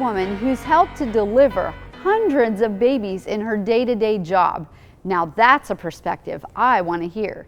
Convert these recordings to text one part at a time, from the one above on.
woman who's helped to deliver hundreds of babies in her day-to-day job. Now that's a perspective I want to hear.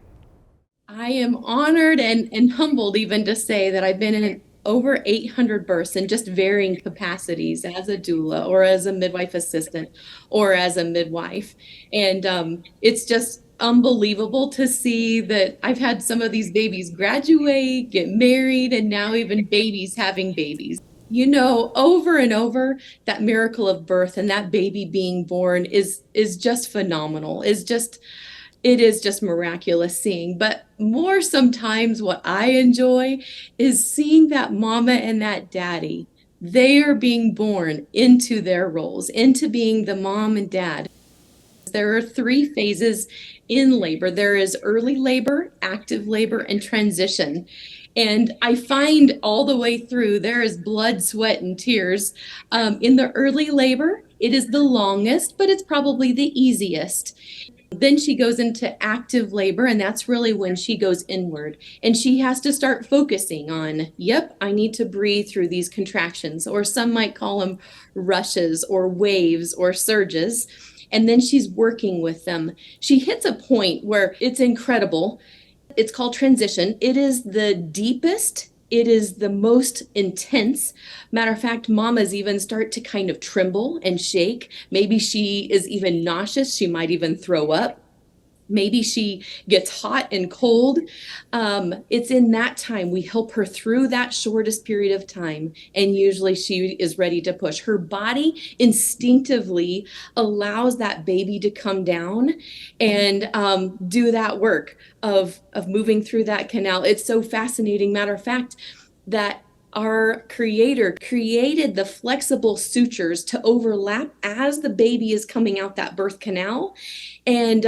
I am honored and humbled even to say that I've been in over 800 births in just varying capacities as a doula or as a midwife assistant or as a midwife. And it's just unbelievable to see that I've had some of these babies graduate, get married, and now even babies having babies. Over and over, that miracle of birth and that baby being born is just phenomenal. It is just miraculous seeing. But more sometimes what I enjoy is seeing that mama and that daddy. They are being born into their roles, into being the mom and dad. There are 3 phases in labor. There is early labor, active labor, and transition. And I find all the way through, there is blood, sweat, and tears. In the early labor, it is the longest, but it's probably the easiest. Then she goes into active labor, and that's really when she goes inward. And she has to start focusing on, yep, I need to breathe through these contractions, or some might call them rushes or waves or surges. And then she's working with them. She hits a point where it's incredible. It's called transition. It is the deepest. It is the most intense. Matter of fact, mamas even start to kind of tremble and shake. Maybe she is even nauseous. She might even throw up. Maybe she gets hot and cold. It's in that time we help her through that shortest period of time. And usually she is ready to push. Her body instinctively allows that baby to come down and do that work of moving through that canal. It's so fascinating. Matter of fact, that our Creator created the flexible sutures to overlap as the baby is coming out that birth canal. And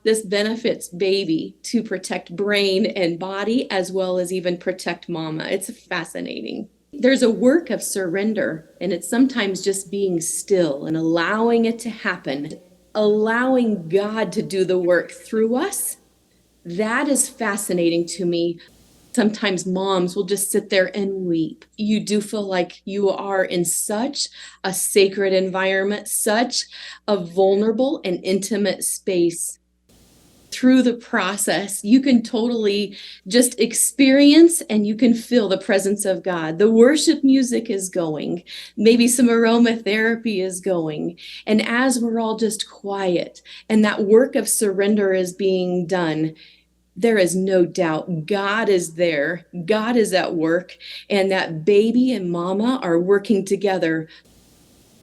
this benefits baby to protect brain and body, as well as even protect mama. It's fascinating. There's a work of surrender, and it's sometimes just being still and allowing it to happen, allowing God to do the work through us. That is fascinating to me. Sometimes moms will just sit there and weep. You do feel like you are in such a sacred environment, such a vulnerable and intimate space. Through the process, you can totally just experience and you can feel the presence of God. The worship music is going. Maybe some aromatherapy is going. And as we're all just quiet and that work of surrender is being done, there is no doubt God is there. God is at work, and that baby and mama are working together.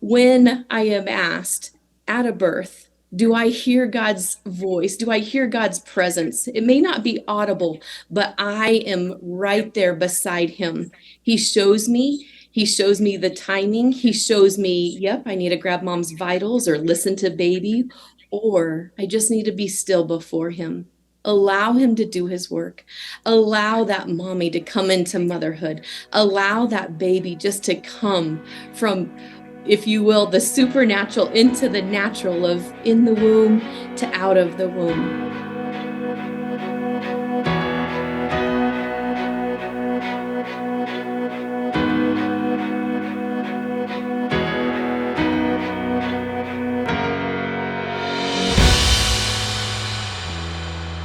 When I am asked at a birth, do I hear God's voice? Do I hear God's presence? It may not be audible, but I am right there beside him. He shows me the timing. He shows me, yep, I need to grab mom's vitals or listen to baby, or I just need to be still before him. Allow him to do his work. Allow that mommy to come into motherhood. Allow that baby just to come from, if you will, the supernatural into the natural, of in the womb to out of the womb.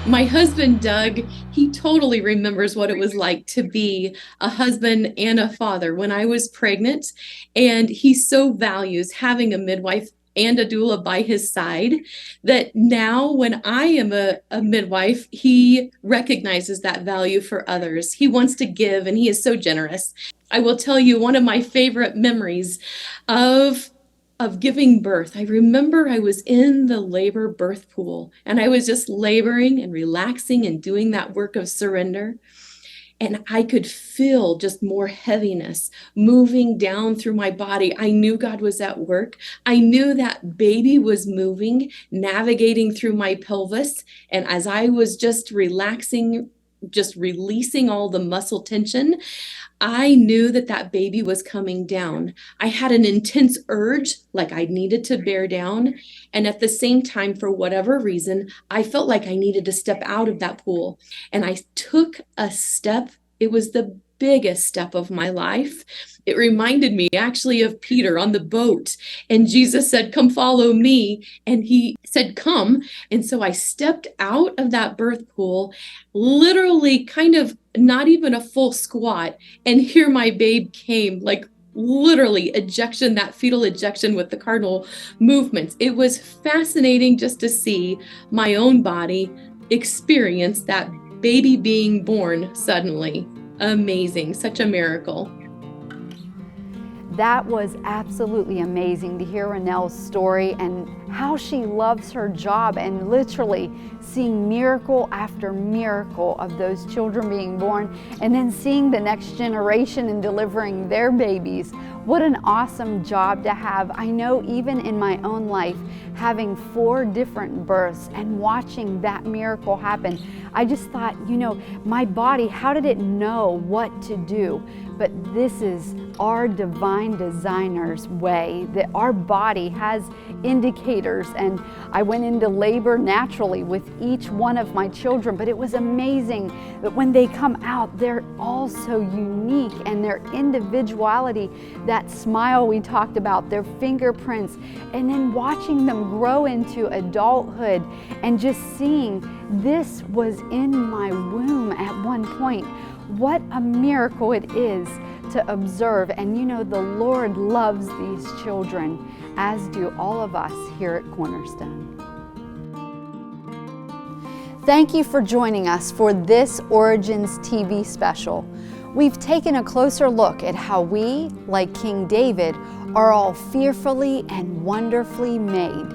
My husband, Doug, he totally remembers what it was like to be a husband and a father when I was pregnant. And he so values having a midwife and a doula by his side that now when I am a midwife, he recognizes that value for others. He wants to give, and he is so generous. I will tell you one of my favorite memories of giving birth. I remember I was in the labor birth pool and I was just laboring and relaxing and doing that work of surrender. And I could feel just more heaviness moving down through my body. I knew God was at work. I knew that baby was moving, navigating through my pelvis. And as I was just relaxing, just releasing all the muscle tension, I knew that that baby was coming down. I had an intense urge, like I needed to bear down. And at the same time, for whatever reason, I felt like I needed to step out of that pool. And I took a step. It was the biggest step of my life. It reminded me actually of Peter on the boat, and Jesus said, "Come follow me." And he said, "Come." And so I stepped out of that birth pool, literally kind of not even a full squat. And here my babe came, like literally ejection, that fetal ejection with the cardinal movements. It was fascinating just to see my own body experience that baby being born suddenly. Amazing, such a miracle. That was absolutely amazing to hear Renelle's story and how she loves her job, and literally seeing miracle after miracle of those children being born, and then seeing the next generation and delivering their babies. What an awesome job to have. I know even in my own life, having 4 different births and watching that miracle happen, I just thought, my body, how did it know what to do? But this is our divine designer's way, that our body has indicators. And I went into labor naturally with each one of my children, but it was amazing that when they come out, they're all so unique, and their individuality, that smile we talked about, their fingerprints, and then watching them grow into adulthood and just seeing this was in my womb at one point. What a miracle it is to observe. And the Lord loves these children, as do all of us here at Cornerstone. Thank you for joining us for this Origins TV special. We've taken a closer look at how we, like King David, are all fearfully and wonderfully made.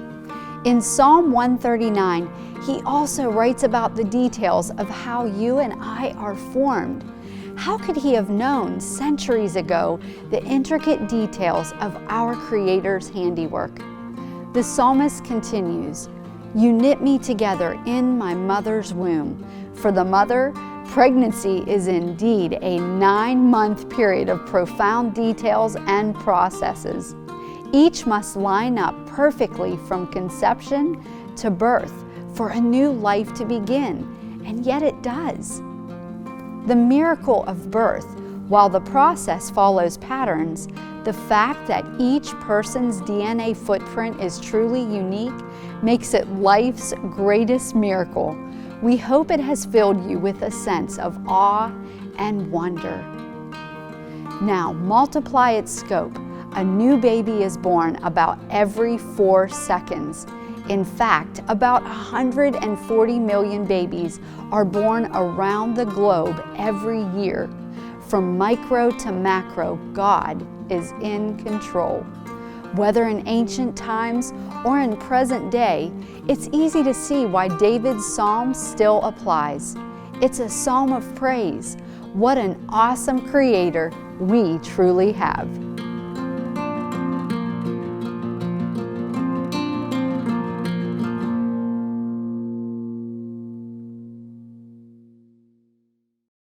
In Psalm 139, he also writes about the details of how you and I are formed. How could he have known centuries ago the intricate details of our Creator's handiwork? The psalmist continues, "You knit me together in my mother's womb." For the mother, pregnancy is indeed a 9-month period of profound details and processes. Each must line up perfectly from conception to birth for a new life to begin, and yet it does. The miracle of birth, while the process follows patterns, the fact that each person's DNA footprint is truly unique makes it life's greatest miracle. We hope it has filled you with a sense of awe and wonder. Now multiply its scope. A new baby is born about every 4 seconds. In fact, about 140 million babies are born around the globe every year. From micro to macro, God is in control. Whether in ancient times or in present day, it's easy to see why David's psalm still applies. It's a psalm of praise. What an awesome Creator we truly have.